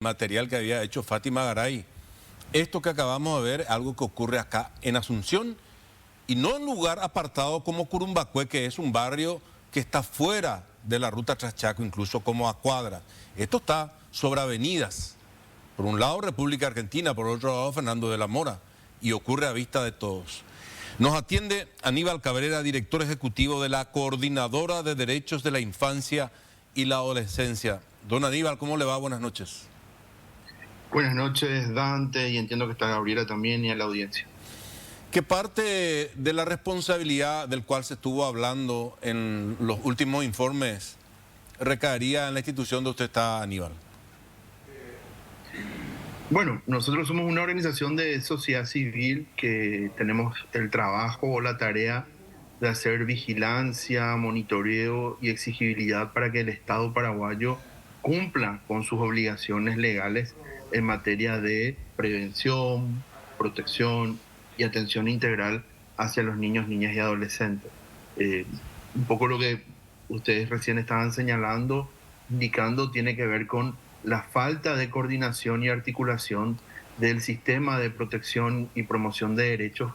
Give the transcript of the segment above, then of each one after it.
material que había hecho Fátima Garay. Esto que acabamos de ver es algo que ocurre acá en Asunción y no en un lugar apartado como Curumbacué, que es un barrio que está fuera de la ruta Traschaco, incluso como a cuadras. Esto está sobre avenidas. Por un lado República Argentina, por otro lado Fernando de la Mora, y ocurre a vista de todos. Nos atiende Aníbal Cabrera, director ejecutivo de la Coordinadora de Derechos de la Infancia y la Adolescencia. Don Aníbal, ¿cómo le va? Buenas noches. Buenas noches, Dante, y entiendo que está Gabriela también y a la audiencia. ¿Qué parte de la responsabilidad del cual se estuvo hablando en los últimos informes recaería en la institución donde usted está, Aníbal? Bueno, nosotros somos una organización de sociedad civil que tenemos el trabajo o la tarea de hacer vigilancia, monitoreo y exigibilidad para que el Estado paraguayo cumpla con sus obligaciones legales en materia de prevención, protección y atención integral hacia los niños, niñas y adolescentes. Eh, un poco lo que ustedes recién estaban señalando, indicando, tiene que ver con la falta de coordinación y articulación del sistema de protección y promoción de derechos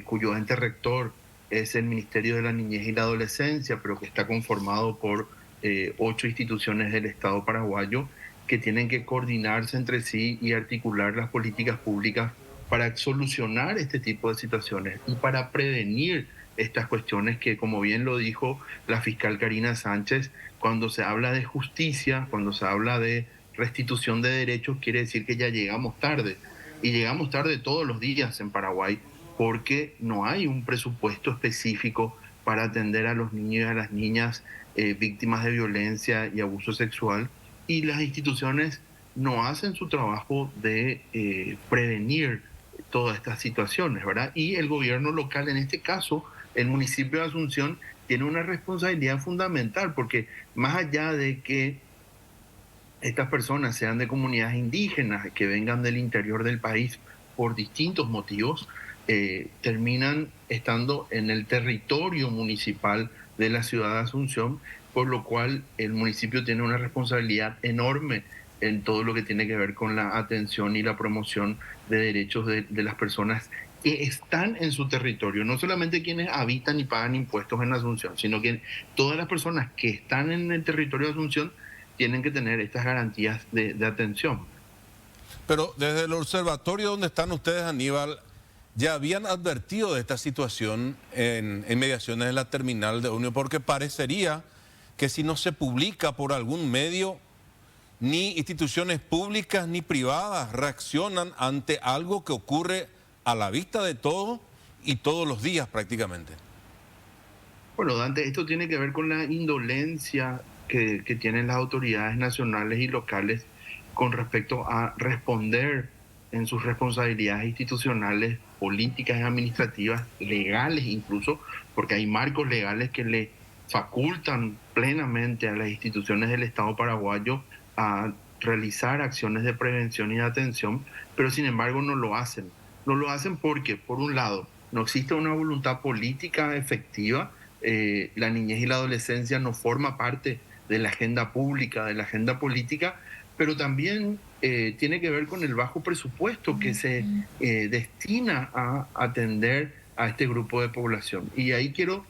cuyo ente rector es el Ministerio de la Niñez y la Adolescencia, pero que está conformado por 8 instituciones del Estado paraguayo que tienen que coordinarse entre sí y articular las políticas públicas para solucionar este tipo de situaciones y para prevenir estas cuestiones que, como bien lo dijo la fiscal Karina Sánchez, cuando se habla de justicia, cuando se habla de restitución de derechos, quiere decir que ya llegamos tarde. Y llegamos tarde todos los días en Paraguay porque no hay un presupuesto específico para atender a los niños y a las niñas víctimas de violencia y abuso sexual. Y las instituciones no hacen su trabajo de prevenir todas estas situaciones, ¿verdad? Y el gobierno local, en este caso, el municipio de Asunción, tiene una responsabilidad fundamental, porque más allá de que estas personas sean de comunidades indígenas, que vengan del interior del país por distintos motivos, terminan estando en el territorio municipal de la ciudad de Asunción, por lo cual el municipio tiene una responsabilidad enorme en todo lo que tiene que ver con la atención y la promoción de derechos de las personas que están en su territorio, no solamente quienes habitan y pagan impuestos en Asunción, sino que todas las personas que están en el territorio de Asunción tienen que tener estas garantías de atención. Pero desde el observatorio donde están ustedes, Aníbal, ya habían advertido de esta situación en mediaciones de la terminal de Unio, porque parecería que si no se publica por algún medio, ni instituciones públicas ni privadas reaccionan ante algo que ocurre a la vista de todos y todos los días prácticamente. Bueno, Dante, esto tiene que ver con la indolencia que tienen las autoridades nacionales y locales con respecto a responder en sus responsabilidades institucionales, políticas y administrativas, legales incluso, porque hay marcos legales que le facultan plenamente a las instituciones del Estado paraguayo a realizar acciones de prevención y de atención, pero sin embargo no lo hacen. No lo hacen porque, por un lado, no existe una voluntad política efectiva, la niñez y la adolescencia no forma parte de la agenda pública, de la agenda política, pero también tiene que ver con el bajo presupuesto que se destina a atender a este grupo de población. Y ahí quiero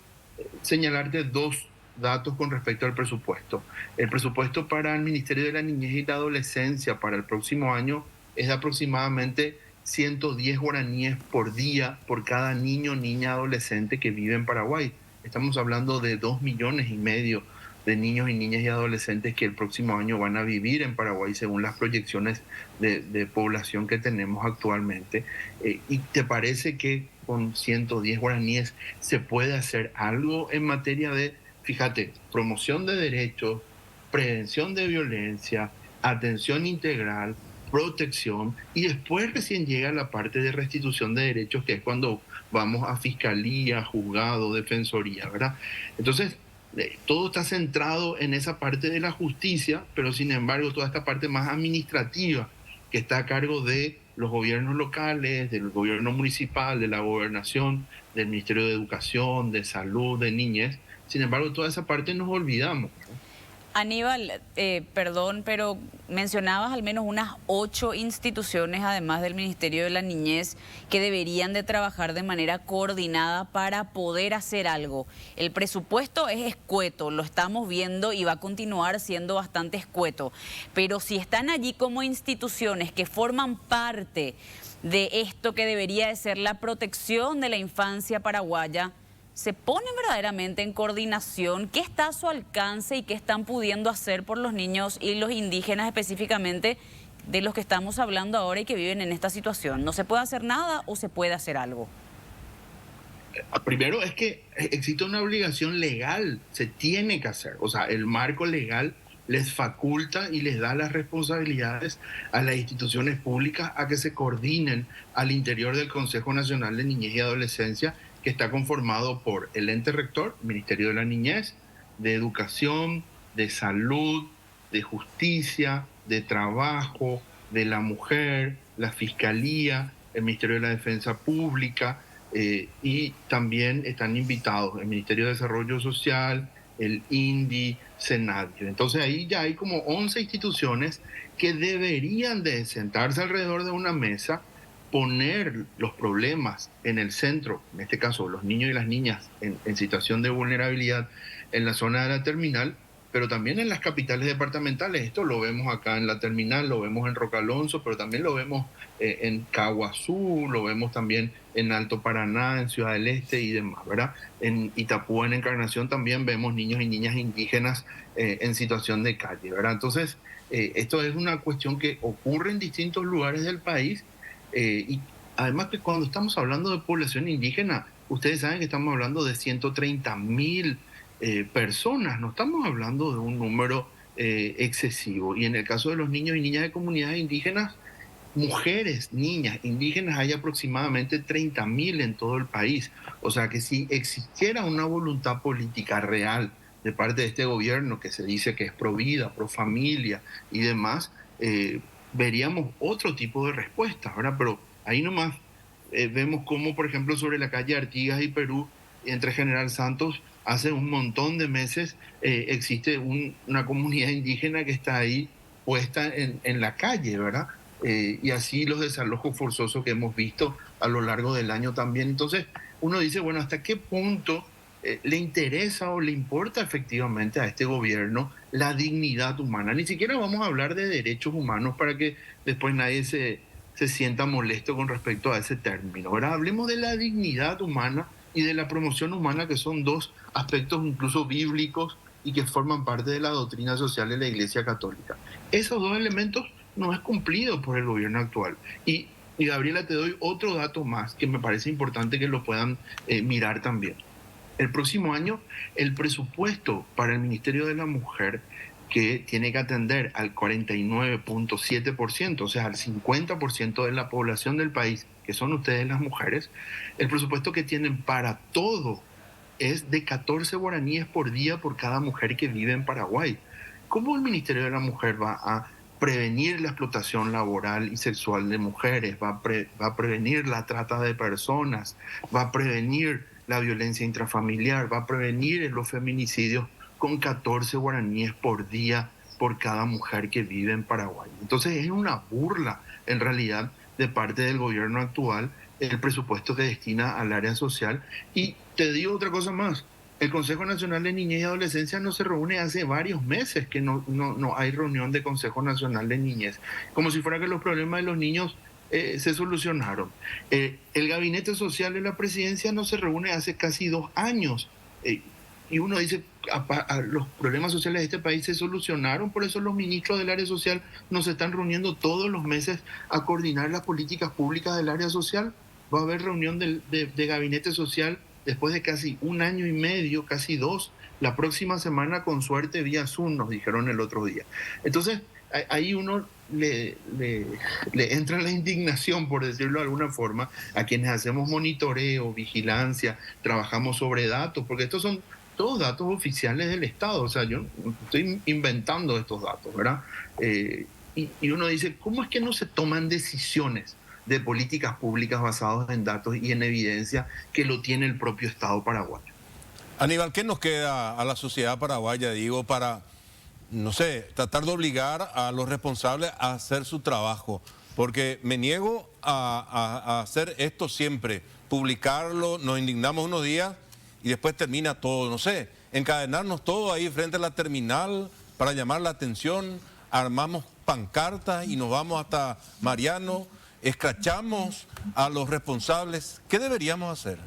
señalarte dos datos con respecto al presupuesto. El presupuesto para el Ministerio de la Niñez y la Adolescencia para el próximo año es de aproximadamente 110 guaraníes por día por cada niño, niña, adolescente que vive en Paraguay. Estamos hablando de 2,5 millones de niños y niñas y adolescentes que el próximo año van a vivir en Paraguay según las proyecciones de población que tenemos actualmente. ¿Y te parece que con 110 guaraníes se puede hacer algo en materia de, fíjate, promoción de derechos, prevención de violencia, atención integral, protección, y después recién llega la parte de restitución de derechos, que es cuando vamos a fiscalía, juzgado, defensoría, ¿verdad? Entonces, todo está centrado en esa parte de la justicia, pero sin embargo toda esta parte más administrativa que está a cargo de los gobiernos locales, del gobierno municipal, de la gobernación, del Ministerio de Educación, de Salud, de Niñez. Sin embargo, toda esa parte nos olvidamos, ¿no? Aníbal, perdón, pero mencionabas al menos unas 8 instituciones, además del Ministerio de la Niñez, que deberían de trabajar de manera coordinada para poder hacer algo. El presupuesto es escueto, lo estamos viendo y va a continuar siendo bastante escueto. Pero si están allí como instituciones que forman parte de esto que debería de ser la protección de la infancia paraguaya, ¿se ponen verdaderamente en coordinación? ¿Qué está a su alcance y qué están pudiendo hacer por los niños y los indígenas específicamente de los que estamos hablando ahora y que viven en esta situación? ¿No se puede hacer nada o se puede hacer algo? Primero es que existe una obligación legal, se tiene que hacer. O sea, el marco legal les faculta y les da las responsabilidades a las instituciones públicas a que se coordinen al interior del Consejo Nacional de Niñez y Adolescencia, que está conformado por el ente rector, Ministerio de la Niñez, de Educación, de Salud, de Justicia, de Trabajo, de la Mujer, la Fiscalía, el Ministerio de la Defensa Pública, y también están invitados el Ministerio de Desarrollo Social, el INDI, Senadio. Entonces ahí ya hay como 11 instituciones que deberían de sentarse alrededor de una mesa, poner los problemas en el centro, en este caso los niños y las niñas en situación de vulnerabilidad en la zona de la terminal, pero también en las capitales departamentales. Esto lo vemos acá en la terminal, lo vemos en Roca Alonso, pero también lo vemos en Caguazú, lo vemos también en Alto Paraná, en Ciudad del Este y demás, ¿verdad? En Itapúa, en Encarnación, también vemos niños y niñas indígenas en situación de calle, ¿verdad? Entonces, esto es una cuestión que ocurre en distintos lugares del país, y además que cuando estamos hablando de población indígena, ustedes saben que estamos hablando de 130.000 personas, no estamos hablando de un número excesivo. Y en el caso de los niños y niñas de comunidades indígenas, mujeres, niñas indígenas, hay aproximadamente 30.000 en todo el país. O sea que si existiera una voluntad política real de parte de este gobierno, que se dice que es pro vida, pro familia y demás, veríamos otro tipo de respuestas, ¿verdad? Pero ahí nomás vemos cómo, por ejemplo, sobre la calle Artigas y Perú, entre General Santos, hace un montón de meses existe una comunidad indígena que está ahí puesta en la calle, ¿verdad? Y así los desalojos forzosos que hemos visto a lo largo del año también. Entonces uno dice, bueno, ¿hasta qué punto le interesa o le importa efectivamente a este gobierno la dignidad humana? Ni siquiera vamos a hablar de derechos humanos para que después nadie se sienta molesto con respecto a ese término, ¿verdad? Hablemos de la dignidad humana y de la promoción humana, que son dos aspectos incluso bíblicos y que forman parte de la doctrina social de la Iglesia Católica. Esos dos elementos no es cumplido por el gobierno actual. Y Gabriela, te doy otro dato más que me parece importante que lo puedan mirar también. El próximo año, el presupuesto para el Ministerio de la Mujer, que tiene que atender al 49.7%, o sea, al 50% de la población del país, que son ustedes las mujeres, el presupuesto que tienen para todo es de 14 guaraníes por día por cada mujer que vive en Paraguay. ¿Cómo el Ministerio de la Mujer va a prevenir la explotación laboral y sexual de mujeres, va a prevenir la trata de personas, va a prevenir la violencia intrafamiliar, va a prevenir los feminicidios con 14 guaraníes por día por cada mujer que vive en Paraguay? Entonces es una burla, en realidad, de parte del gobierno actual el presupuesto que destina al área social. Y te digo otra cosa más. El Consejo Nacional de Niñez y Adolescencia no se reúne hace varios meses, que no hay reunión de Consejo Nacional de Niñez, como si fuera que los problemas de los niños se solucionaron. El Gabinete Social de la Presidencia no se reúne hace casi 2 años, y uno dice, los problemas sociales de este país se solucionaron, por eso los ministros del área social nos están reuniendo todos los meses a coordinar las políticas públicas del área social. Va a haber reunión de Gabinete Social después de casi 1 año y medio, casi 2, la próxima semana, con suerte vía Zoom, nos dijeron el otro día. Entonces, ahí uno le entra la indignación, por decirlo de alguna forma, a quienes hacemos monitoreo, vigilancia, trabajamos sobre datos, porque estos son todos datos oficiales del Estado. O sea, yo no estoy inventando estos datos, ¿verdad? Y uno dice, ¿cómo es que no se toman decisiones de políticas públicas basadas en datos y en evidencia que lo tiene el propio Estado paraguayo? Aníbal, ¿qué nos queda a la sociedad paraguaya, digo, para no sé, tratar de obligar a los responsables a hacer su trabajo, porque me niego a hacer esto siempre, publicarlo, nos indignamos unos días y después termina todo, no sé, encadenarnos todo ahí frente a la terminal para llamar la atención, armamos pancartas y nos vamos hasta Mariano, escrachamos a los responsables. ¿Qué deberíamos hacer?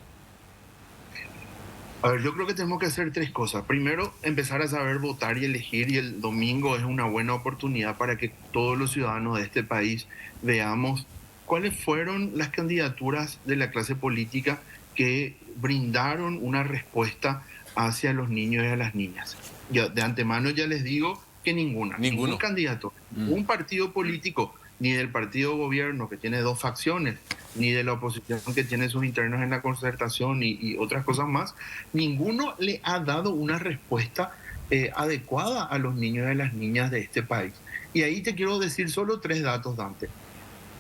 A ver, yo creo que tenemos que hacer tres cosas. Primero, empezar a saber votar y elegir, y el domingo es una buena oportunidad para que todos los ciudadanos de este país veamos cuáles fueron las candidaturas de la clase política que brindaron una respuesta hacia los niños y a las niñas. Ya, de antemano ya les digo que ningún candidato, ningún partido político, ni del partido gobierno que tiene dos facciones, ni de la oposición que tiene sus internos en la concertación y otras cosas más, ninguno le ha dado una respuesta adecuada a los niños y a las niñas de este país. Y ahí te quiero decir solo tres datos, Dante.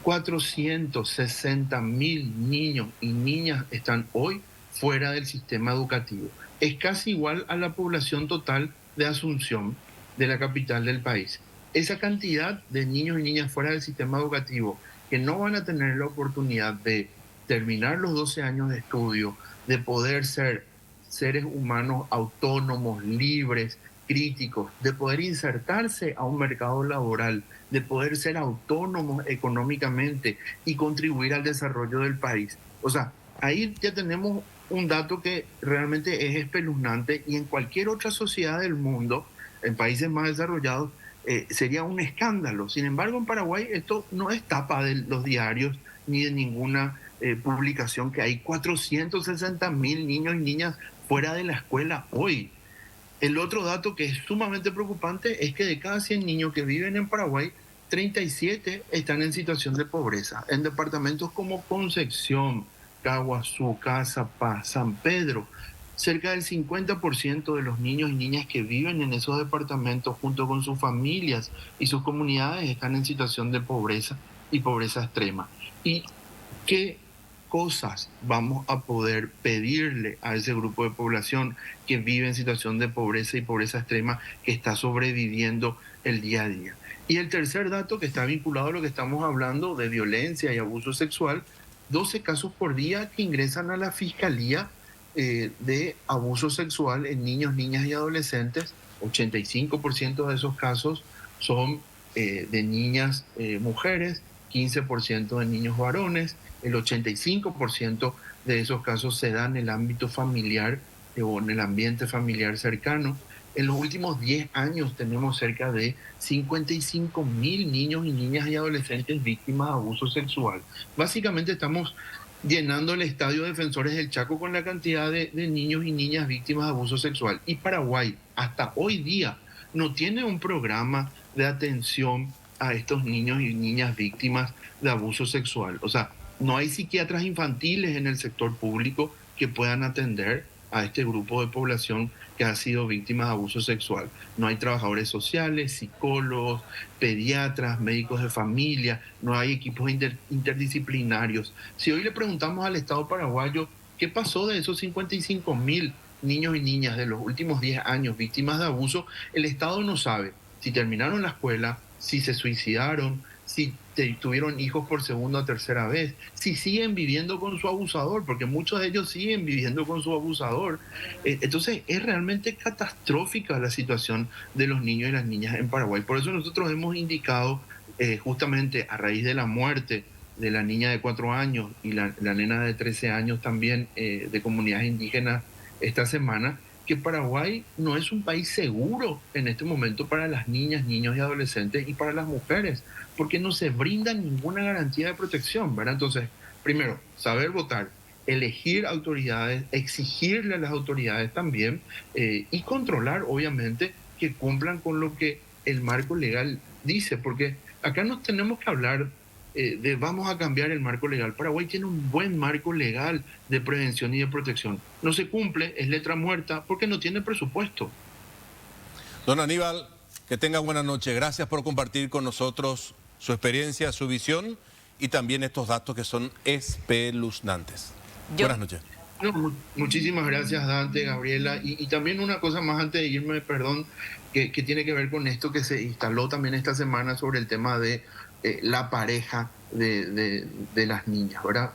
460.000 niños y niñas están hoy fuera del sistema educativo. Es casi igual a la población total de Asunción, de la capital del país. Esa cantidad de niños y niñas fuera del sistema educativo que no van a tener la oportunidad de terminar los 12 años de estudio, de poder ser seres humanos autónomos, libres, críticos, de poder insertarse a un mercado laboral, de poder ser autónomos económicamente y contribuir al desarrollo del país. O sea, ahí ya tenemos un dato que realmente es espeluznante, y en cualquier otra sociedad del mundo, en países más desarrollados, sería un escándalo. Sin embargo, en Paraguay esto no es tapa de los diarios ni de ninguna publicación, que hay 460.000 niños y niñas fuera de la escuela hoy. El otro dato que es sumamente preocupante es que de cada 100 niños que viven en Paraguay, 37 están en situación de pobreza. En departamentos como Concepción, Caguazú, Caazapá, San Pedro, cerca del 50% de los niños y niñas que viven en esos departamentos junto con sus familias y sus comunidades están en situación de pobreza y pobreza extrema. ¿Y qué cosas vamos a poder pedirle a ese grupo de población que vive en situación de pobreza y pobreza extrema, que está sobreviviendo el día a día? Y el tercer dato, que está vinculado a lo que estamos hablando de violencia y abuso sexual: 12 casos por día que ingresan a la Fiscalía de abuso sexual en niños, niñas y adolescentes. 85% de esos casos son de niñas mujeres, 15% de niños varones. El 85% de esos casos se dan en el ámbito familiar o en el ambiente familiar cercano. En los últimos 10 años tenemos cerca de 55.000 niños y niñas y adolescentes víctimas de abuso sexual. Básicamente estamos llenando el Estadio Defensores del Chaco con la cantidad de niños y niñas víctimas de abuso sexual. Y Paraguay, hasta hoy día, no tiene un programa de atención a estos niños y niñas víctimas de abuso sexual. O sea, no hay psiquiatras infantiles en el sector público que puedan atender a este grupo de población que ha sido víctima de abuso sexual. No hay trabajadores sociales, psicólogos, pediatras, médicos de familia, no hay equipos interdisciplinarios. Si hoy le preguntamos al Estado paraguayo qué pasó de esos 55.000 niños y niñas de los últimos 10 años víctimas de abuso, el Estado no sabe si terminaron la escuela, si se suicidaron, si tuvieron hijos por segunda o tercera vez, si siguen viviendo con su abusador, porque muchos de ellos siguen viviendo con su abusador. Entonces es realmente catastrófica la situación de los niños y las niñas en Paraguay. Por eso nosotros hemos indicado, justamente a raíz de la muerte de la niña de 4 años y la nena de 13 años también de comunidades indígenas esta semana, que Paraguay no es un país seguro en este momento para las niñas, niños y adolescentes, y para las mujeres, porque no se brinda ninguna garantía de protección, ¿verdad? Entonces, primero, saber votar, elegir autoridades, exigirle a las autoridades también, y controlar, obviamente, que cumplan con lo que el marco legal dice, porque acá no tenemos que hablar de vamos a cambiar el marco legal. Paraguay tiene un buen marco legal de prevención y de protección. No se cumple, es letra muerta, porque no tiene presupuesto. Don Aníbal, que tenga buena noche. Gracias por compartir con nosotros su experiencia, su visión y también estos datos que son espeluznantes. Buenas noches. No, muchísimas gracias, Dante, Gabriela. Y también una cosa más antes de irme, perdón, que tiene que ver con esto que se instaló también esta semana sobre el tema de la pareja de las niñas, ¿verdad?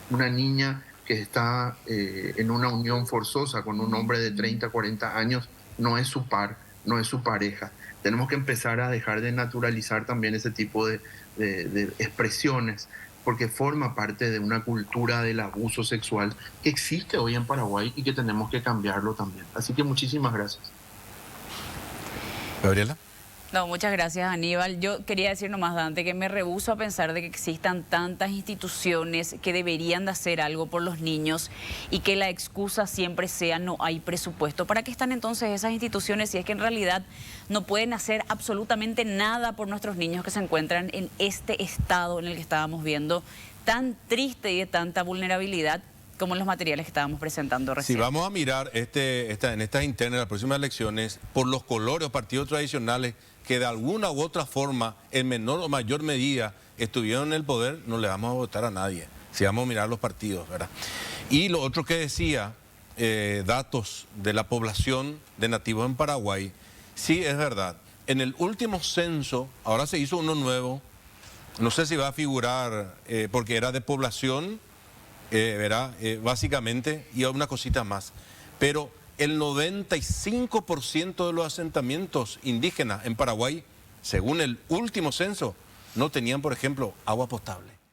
Una niña que está en una unión forzosa con un hombre de 30, 40 años no es su par, no es su pareja. Tenemos que empezar a dejar de naturalizar también ese tipo de expresiones, porque forma parte de una cultura del abuso sexual que existe hoy en Paraguay y que tenemos que cambiarlo también. Así que muchísimas gracias. Gabriela. No, muchas gracias, Aníbal. Yo quería decir nomás, Dante, que me rehúso a pensar de que existan tantas instituciones que deberían de hacer algo por los niños y que la excusa siempre sea no hay presupuesto. ¿Para qué están entonces esas instituciones si es que en realidad no pueden hacer absolutamente nada por nuestros niños que se encuentran en este estado en el que estábamos viendo, tan triste y de tanta vulnerabilidad como en los materiales que estábamos presentando recién? Si vamos a mirar en estas internas, las próximas elecciones, por los colores o partidos tradicionales que de alguna u otra forma, en menor o mayor medida, estuvieron en el poder, no le vamos a votar a nadie. Si vamos a mirar los partidos, ¿verdad? Y lo otro que decía, datos de la población de nativos en Paraguay, sí es verdad. En el último censo, ahora se hizo uno nuevo, no sé si va a figurar, porque era de población, ¿verdad? Básicamente, y una cosita más. Pero el 95% de los asentamientos indígenas en Paraguay, según el último censo, no tenían, por ejemplo, agua potable.